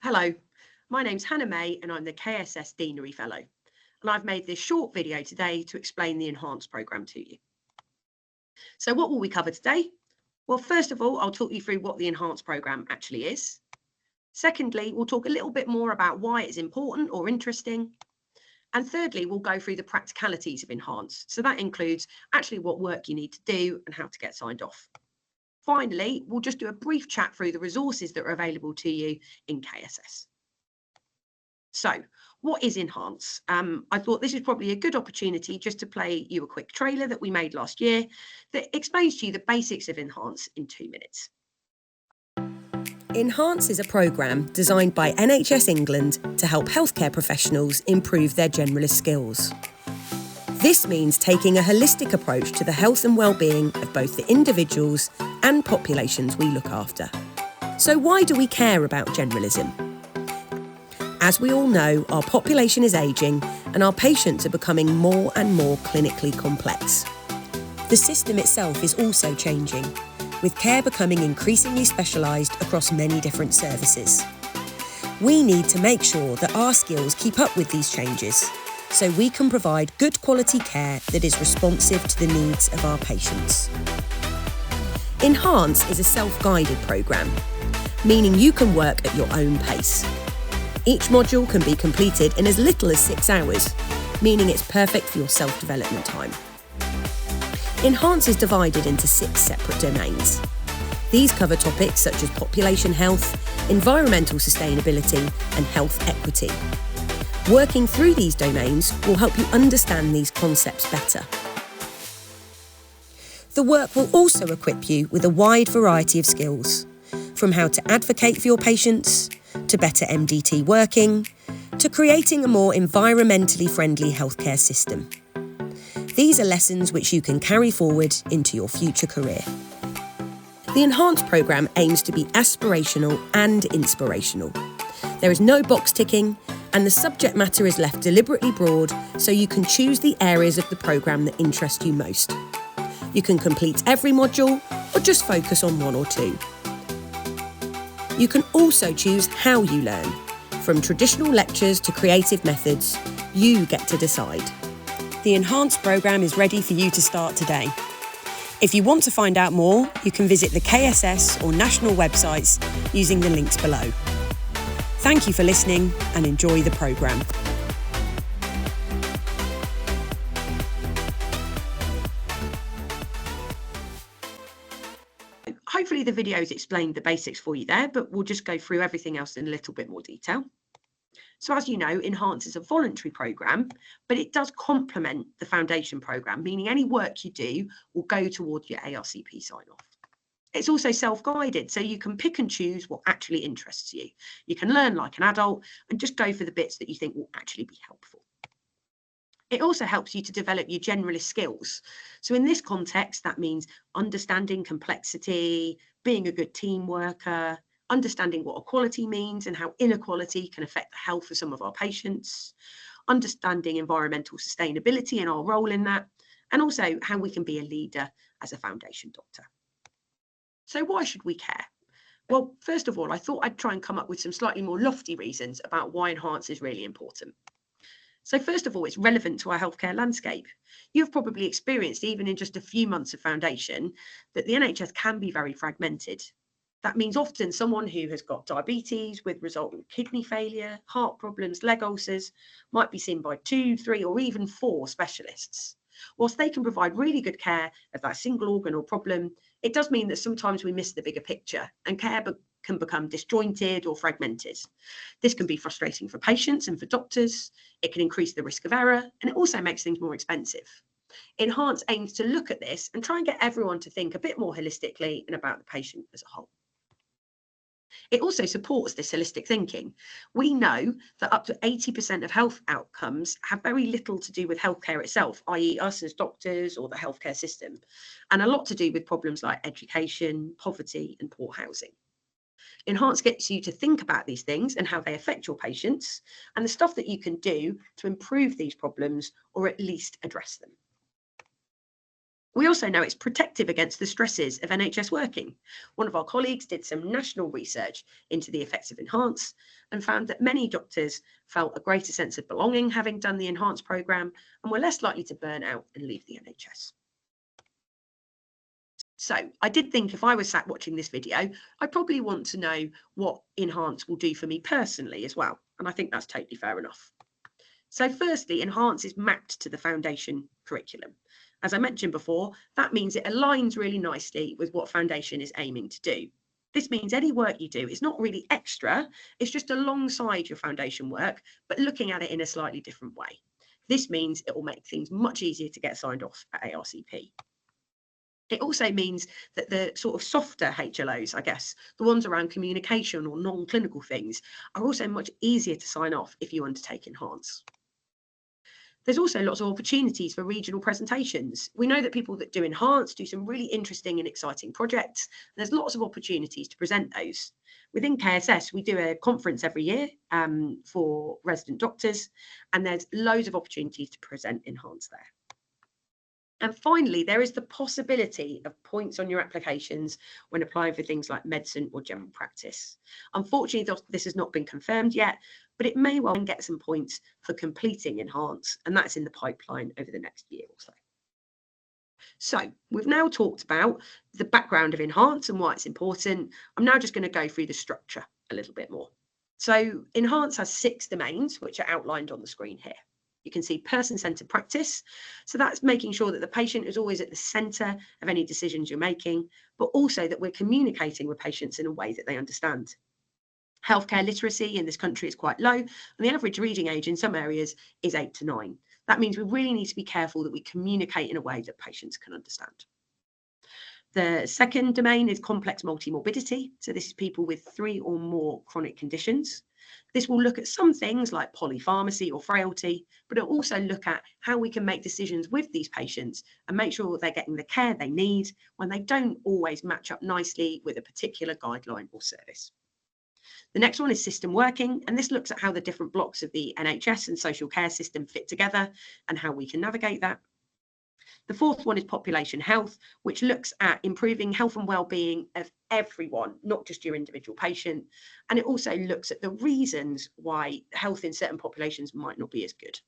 Hello, my name's Hannah May and I'm the KSS Deanery Fellow. And I've made this short video today to explain the Enhanced programme to you. So what will we cover today? Well, first of all, I'll talk you through what the Enhanced programme actually is. Secondly, we'll talk a little bit more about why it's important or interesting. And thirdly, we'll go through the practicalities of Enhanced. So that includes actually what work you need to do and how to get signed off. Finally, we'll just do a brief chat through the resources that are available to you in KSS. So, what is Enhance? I thought this is probably a good opportunity just to play you a quick trailer that we made last year that explains to you the basics of Enhance in 2 minutes. Enhance is a programme designed by NHS England to help healthcare professionals improve their generalist skills. This means taking a holistic approach to the health and well-being of both the individuals and populations we look after. So why do we care about generalism? As we all know, our population is ageing and our patients are becoming more and more clinically complex. The system itself is also changing, with care becoming increasingly specialised across many different services. We need to make sure that our skills keep up with these changes, so we can provide good quality care that is responsive to the needs of our patients. Enhance is a self-guided programme, meaning you can work at your own pace. Each module can be completed in as little as 6 hours, meaning it's perfect for your self-development time. Enhance is divided into 6 separate domains. These cover topics such as population health, environmental sustainability, and health equity. Working through these domains will help you understand these concepts better. The work will also equip you with a wide variety of skills, from how to advocate for your patients, to better MDT working, to creating a more environmentally friendly healthcare system. These are lessons which you can carry forward into your future career. The Enhanced programme aims to be aspirational and inspirational. There is no box ticking, and the subject matter is left deliberately broad so you can choose the areas of the programme that interest you most. You can complete every module or just focus on 1 or 2. You can also choose how you learn. From traditional lectures to creative methods, you get to decide. The Enhanced programme is ready for you to start today. If you want to find out more, you can visit the KSS or national websites using the links below. Thank you for listening and enjoy the programme. Hopefully the video's explained the basics for you there, but we'll just go through everything else in a little bit more detail. So as you know, Enhance is a voluntary programme, but it does complement the foundation programme, meaning any work you do will go towards your ARCP sign-off. It's also self-guided, so you can pick and choose what actually interests you. You can learn like an adult and just go for the bits that you think will actually be helpful. It also helps you to develop your generalist skills. So in this context, that means understanding complexity, being a good team worker, understanding what equality means and how inequality can affect the health of some of our patients, understanding environmental sustainability and our role in that, and also how we can be a leader as a foundation doctor. So why should we care? Well, first of all, I thought I'd try and come up with some slightly more lofty reasons about why Enhance is really important. So first of all, it's relevant to our healthcare landscape. You've probably experienced, even in just a few months of foundation, that the NHS can be very fragmented. That means often someone who has got diabetes with resultant kidney failure, heart problems, leg ulcers, might be seen by 2, 3, or even 4 specialists. Whilst they can provide really good care of that single organ or problem, it does mean that sometimes we miss the bigger picture and care can become disjointed or fragmented. This can be frustrating for patients and for doctors. It can increase the risk of error, and it also makes things more expensive. Enhance aims to look at this and try and get everyone to think a bit more holistically and about the patient as a whole. It also supports this holistic thinking. We know that up to 80% of health outcomes have very little to do with healthcare itself, i.e. us as doctors or the healthcare system, and a lot to do with problems like education, poverty, and poor housing. Enhance gets you to think about these things and how they affect your patients and the stuff that you can do to improve these problems or at least address them. We also know it's protective against the stresses of NHS working. One of our colleagues did some national research into the effects of Enhance and found that many doctors felt a greater sense of belonging having done the Enhance programme and were less likely to burn out and leave the NHS. So I did think if I was sat watching this video, I'd probably want to know what Enhance will do for me personally as well. And I think that's totally fair enough. So firstly, Enhance is mapped to the foundation curriculum. As I mentioned before, that means it aligns really nicely with what foundation is aiming to do. This means any work you do is not really extra, it's just alongside your foundation work, but looking at it in a slightly different way. This means it will make things much easier to get signed off at ARCP. It also means that the sort of softer HLOs, I guess, the ones around communication or non-clinical things, are also much easier to sign off if you undertake Enhance. There's also lots of opportunities for regional presentations. We know that people that do Enhance do some really interesting and exciting projects. And there's lots of opportunities to present those. Within KSS, we do a conference every year for resident doctors, and there's loads of opportunities to present Enhance there. And finally, there is the possibility of points on your applications when applying for things like medicine or general practice. Unfortunately, this has not been confirmed yet, but it may well get some points for completing Enhance, and that's in the pipeline over the next year or so. So we've now talked about the background of Enhance and why it's important. I'm now just going to go through the structure a little bit more. So Enhance has 6 domains, which are outlined on the screen here. You can see person-centered practice. So that's making sure that the patient is always at the center of any decisions you're making, but also that we're communicating with patients in a way that they understand. Healthcare literacy in this country is quite low, and the average reading age in some areas is 8 to 9. That means we really need to be careful that we communicate in a way that patients can understand. The second domain is complex multimorbidity. So this is people with 3 or more chronic conditions. This will look at some things like polypharmacy or frailty, but it'll also look at how we can make decisions with these patients and make sure they're getting the care they need when they don't always match up nicely with a particular guideline or service. The next one is system working, and this looks at how the different blocks of the NHS and social care system fit together and how we can navigate that. The fourth one is population health, which looks at improving health and well-being of everyone, not just your individual patient. And it also looks at the reasons why health in certain populations might not be as good.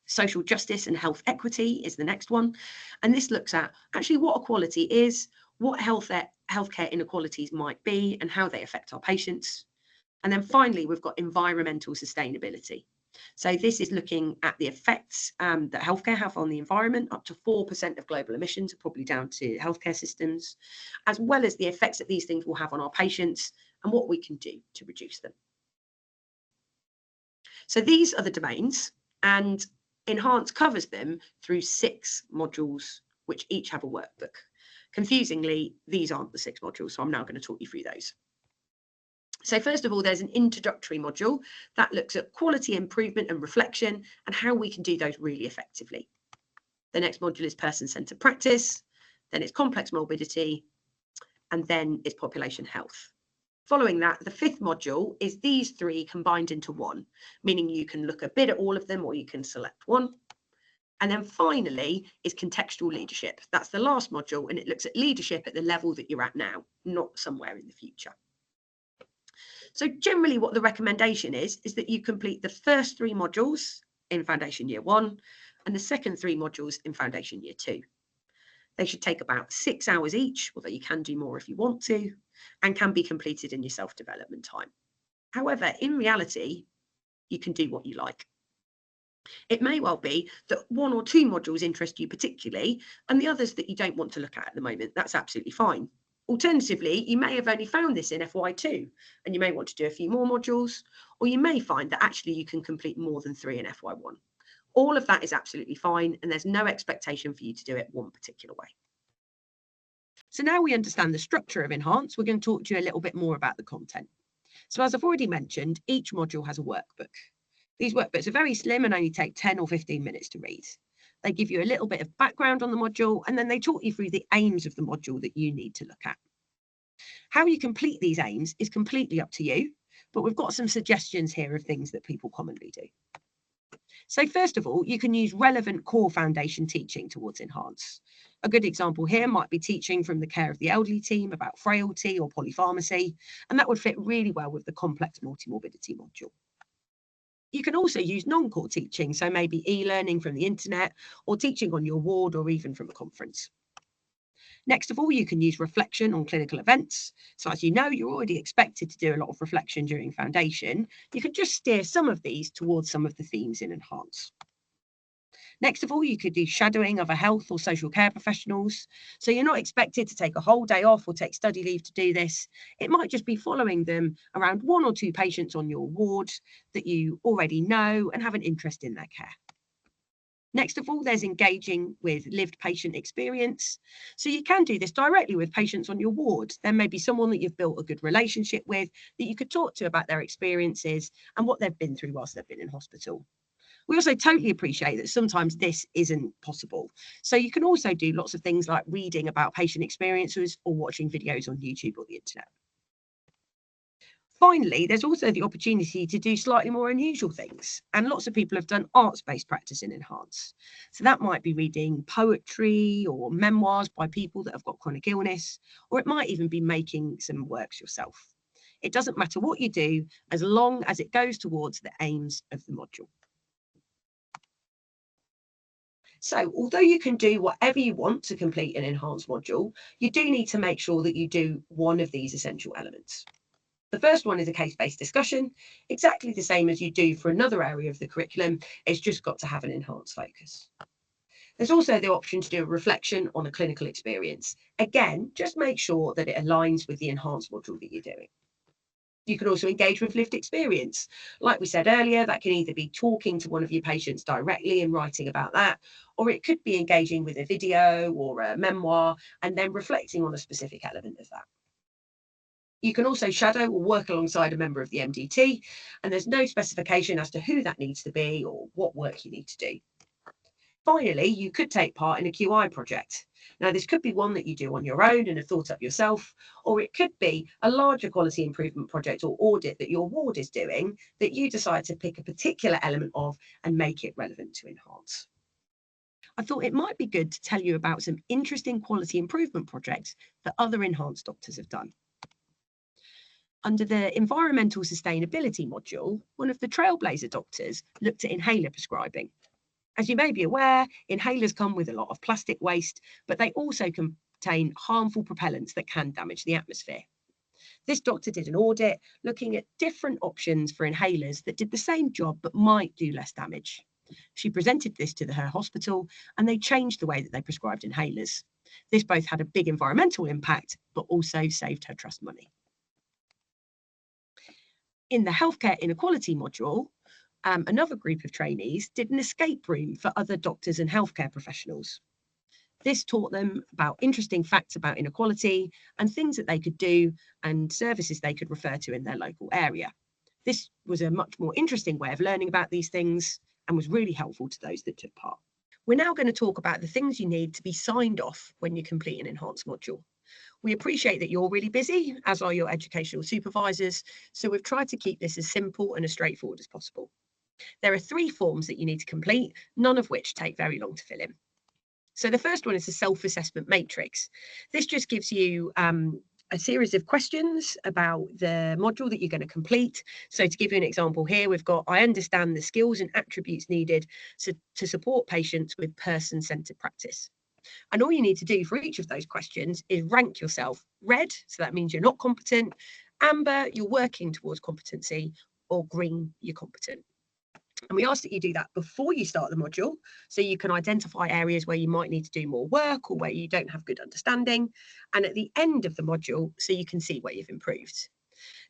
Social justice and health equity is the next one. And this looks at actually what equality is, what healthcare inequalities might be, and how they affect our patients. And then finally, we've got environmental sustainability. So this is looking at the effects that healthcare have on the environment. Up to 4% of global emissions are probably down to healthcare systems, as well as the effects that these things will have on our patients and what we can do to reduce them. So these are the domains, and Enhance covers them through 6 modules, which each have a workbook. Confusingly, these aren't the 6 modules, so I'm now going to talk you through those. So first of all, there's an introductory module that looks at quality improvement and reflection and how we can do those really effectively. The next module is person-centered practice, then it's complex morbidity, and then it's population health. Following that, the 5th module is these 3 combined into one, meaning you can look a bit at all of them or you can select one. And then finally is contextual leadership. That's the last module, and it looks at leadership at the level that you're at now, not somewhere in the future. So generally what the recommendation is that you complete the first 3 modules in Foundation Year 1 and the second 3 modules in Foundation Year 2. They should take about 6 hours each, although you can do more if you want to, and can be completed in your self-development time. However, in reality, you can do what you like. It may well be that 1 or 2 modules interest you particularly, and the others that you don't want to look at the moment. That's absolutely fine. Alternatively, you may have only found this in FY2 and you may want to do a few more modules, or you may find that actually you can complete more than 3 in FY1. All of that is absolutely fine, and there's no expectation for you to do it one particular way. So now we understand the structure of Enhance, we're going to talk to you a little bit more about the content. So as I've already mentioned, each module has a workbook. These workbooks are very slim and only take 10 or 15 minutes to read. They give you a little bit of background on the module, and then they talk you through the aims of the module that you need to look at. How you complete these aims is completely up to you, but we've got some suggestions here of things that people commonly do. So first of all, you can use relevant core foundation teaching towards Enhance. A good example here might be teaching from the care of the elderly team about frailty or polypharmacy, and that would fit really well with the complex multimorbidity module. You can also use non-core teaching, so maybe e-learning from the internet or teaching on your ward or even from a conference. Next of all, you can use reflection on clinical events. So as you know, you're already expected to do a lot of reflection during foundation. You can just steer some of these towards some of the themes in Enhance. Next of all, you could do shadowing other health or social care professionals. So you're not expected to take a whole day off or take study leave to do this. It might just be following them around 1 or 2 patients on your ward that you already know and have an interest in their care. Next of all, there's engaging with lived patient experience. So you can do this directly with patients on your ward. There may be someone that you've built a good relationship with that you could talk to about their experiences and what they've been through whilst they've been in hospital. We also totally appreciate that sometimes this isn't possible. So you can also do lots of things like reading about patient experiences or watching videos on YouTube or the internet. Finally, there's also the opportunity to do slightly more unusual things. And lots of people have done arts-based practice in Enhance. So that might be reading poetry or memoirs by people that have got chronic illness, or it might even be making some works yourself. It doesn't matter what you do, as long as it goes towards the aims of the module. So although you can do whatever you want to complete an Enhanced module, you do need to make sure that you do one of these essential elements. The first one is a case-based discussion, exactly the same as you do for another area of the curriculum. It's just got to have an enhanced focus. There's also the option to do a reflection on a clinical experience. Again, just make sure that it aligns with the enhanced module that you're doing. You can also engage with lived experience. Like we said earlier, that can either be talking to one of your patients directly and writing about that, or it could be engaging with a video or a memoir and then reflecting on a specific element of that. You can also shadow or work alongside a member of the MDT, and there's no specification as to who that needs to be or what work you need to do. Finally, you could take part in a QI project. Now, this could be one that you do on your own and have thought up yourself, or it could be a larger quality improvement project or audit that your ward is doing that you decide to pick a particular element of and make it relevant to Enhance. I thought it might be good to tell you about some interesting quality improvement projects that other Enhanced doctors have done. Under the environmental sustainability module, one of the trailblazer doctors looked at inhaler prescribing. As you may be aware, inhalers come with a lot of plastic waste, but they also contain harmful propellants that can damage the atmosphere. This doctor did an audit looking at different options for inhalers that did the same job but might do less damage. She presented this to her hospital and they changed the way that they prescribed inhalers. This both had a big environmental impact, but also saved her trust money. In the healthcare inequality module, another group of trainees did an escape room for other doctors and healthcare professionals. This taught them about interesting facts about inequality and things that they could do and services they could refer to in their local area. This was a much more interesting way of learning about these things and was really helpful to those that took part. We're now going to talk about the things you need to be signed off when you complete an enhanced module. We appreciate that you're really busy, as are your educational supervisors, so we've tried to keep this as simple and as straightforward as possible. There are 3 forms that you need to complete, none of which take very long to fill in. So the first one is a self-assessment matrix. This just gives you a series of questions about the module that you're going to complete. So to give you an example here, we've got, I understand the skills and attributes needed to support patients with person-centered practice. And all you need to do for each of those questions is rank yourself. Red, so that means you're not competent. Amber, you're working towards competency. Or green, you're competent. And we ask that you do that before you start the module, so you can identify areas where you might need to do more work or where you don't have good understanding. And at the end of the module, so you can see where you've improved.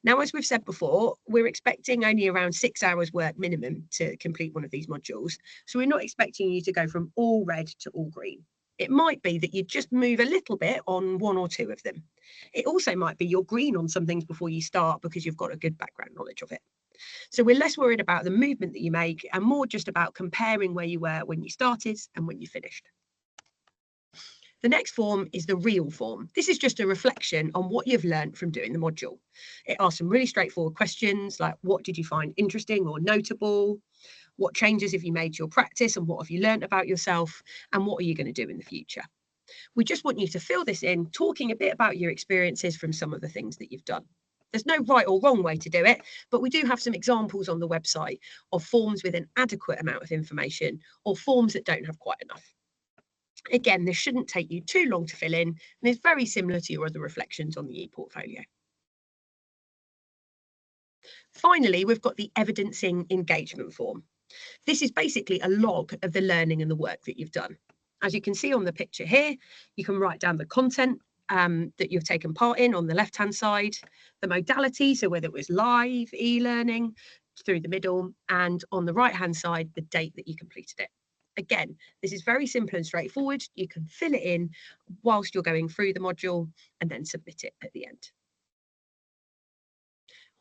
Now, as we've said before, we're expecting only around 6 hours work minimum to complete one of these modules. So we're not expecting you to go from all red to all green. It might be that you just move a little bit on 1 or 2 of them. It also might be you're green on some things before you start because you've got a good background knowledge of it. So we're less worried about the movement that you make and more just about comparing where you were when you started and when you finished. The next form is the real form. This is just a reflection on what you've learned from doing the module. It asks some really straightforward questions like, what did you find interesting or notable? What changes have you made to your practice and what have you learned about yourself? And what are you going to do in the future? We just want you to fill this in, talking a bit about your experiences from some of the things that you've done. There's no right or wrong way to do it, but we do have some examples on the website of forms with an adequate amount of information or forms that don't have quite enough. Again, this shouldn't take you too long to fill in, and it's very similar to your other reflections on the ePortfolio. Finally, we've got the evidencing engagement form. This is basically a log of the learning and the work that you've done. As you can see on the picture here, you can write down the content that you've taken part in on the left-hand side, the modality, so whether it was live, e-learning, through the middle, and on the right-hand side, the date that you completed it. Again, this is very simple and straightforward. You can fill it in whilst you're going through the module and then submit it at the end.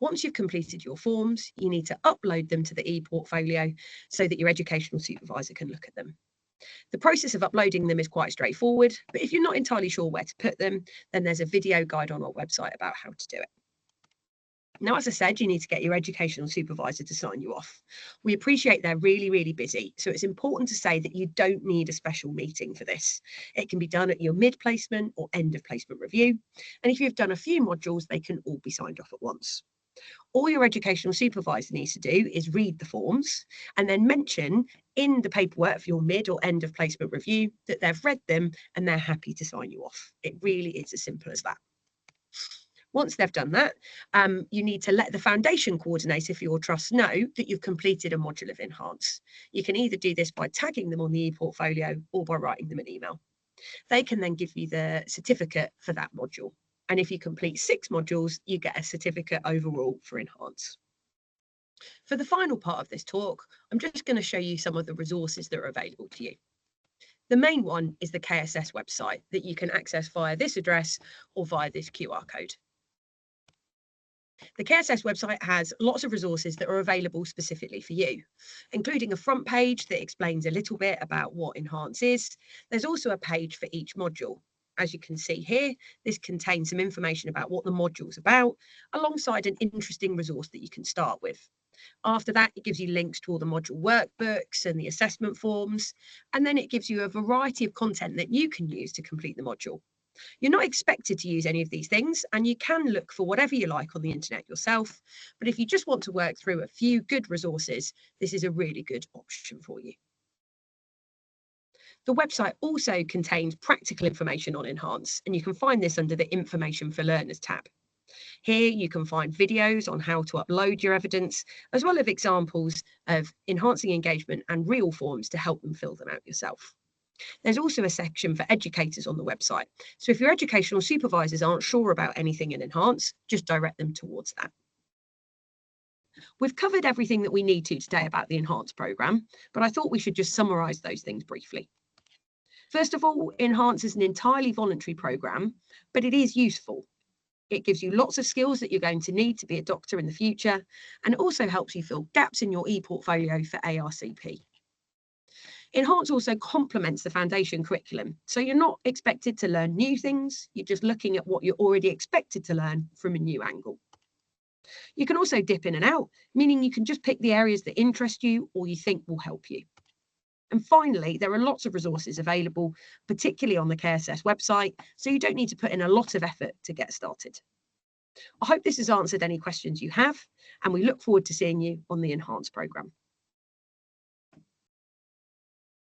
Once you've completed your forms, you need to upload them to the ePortfolio so that your educational supervisor can look at them. The process of uploading them is quite straightforward, but if you're not entirely sure where to put them, then there's a video guide on our website about how to do it. Now, as I said, you need to get your educational supervisor to sign you off. We appreciate they're really, really busy, so it's important to say that you don't need a special meeting for this. It can be done at your mid-placement or end-of-placement review, and if you've done a few modules, they can all be signed off at once. All your educational supervisor needs to do is read the forms and then mention in the paperwork for your mid or end of placement review that they've read them and they're happy to sign you off. It really is as simple as that. Once they've done that, you need to let the foundation coordinator for your trust know that you've completed a module of Enhance. You can either do this by tagging them on the ePortfolio or by writing them an email. They can then give you the certificate for that module. And if you complete 6 modules, you get a certificate overall for Enhance. For the final part of this talk, I'm just going to show you some of the resources that are available to you. The main one is the KSS website that you can access via this address or via this QR code. The KSS website has lots of resources that are available specifically for you, including a front page that explains a little bit about what Enhance is. There's also a page for each module. As you can see here, this contains some information about what the module's about, alongside an interesting resource that you can start with. After that, it gives you links to all the module workbooks and the assessment forms, and then it gives you a variety of content that you can use to complete the module. You're not expected to use any of these things, and you can look for whatever you like on the internet yourself, but if you just want to work through a few good resources, this is a really good option for you. The website also contains practical information on Enhance, and you can find this under the Information for Learners tab. Here you can find videos on how to upload your evidence, as well as examples of enhancing engagement and real forms to help them fill them out yourself. There's also a section for educators on the website, so if your educational supervisors aren't sure about anything in Enhance, just direct them towards that. We've covered everything that we need to today about the Enhance programme, but I thought we should just summarise those things briefly. First of all, Enhance is an entirely voluntary programme, but it is useful. It gives you lots of skills that you're going to need to be a doctor in the future, and it also helps you fill gaps in your ePortfolio for ARCP. Enhance also complements the foundation curriculum, so you're not expected to learn new things, you're just looking at what you're already expected to learn from a new angle. You can also dip in and out, meaning you can just pick the areas that interest you or you think will help you. And finally, there are lots of resources available, particularly on the KSS website, so you don't need to put in a lot of effort to get started. I hope this has answered any questions you have, and we look forward to seeing you on the Enhance programme.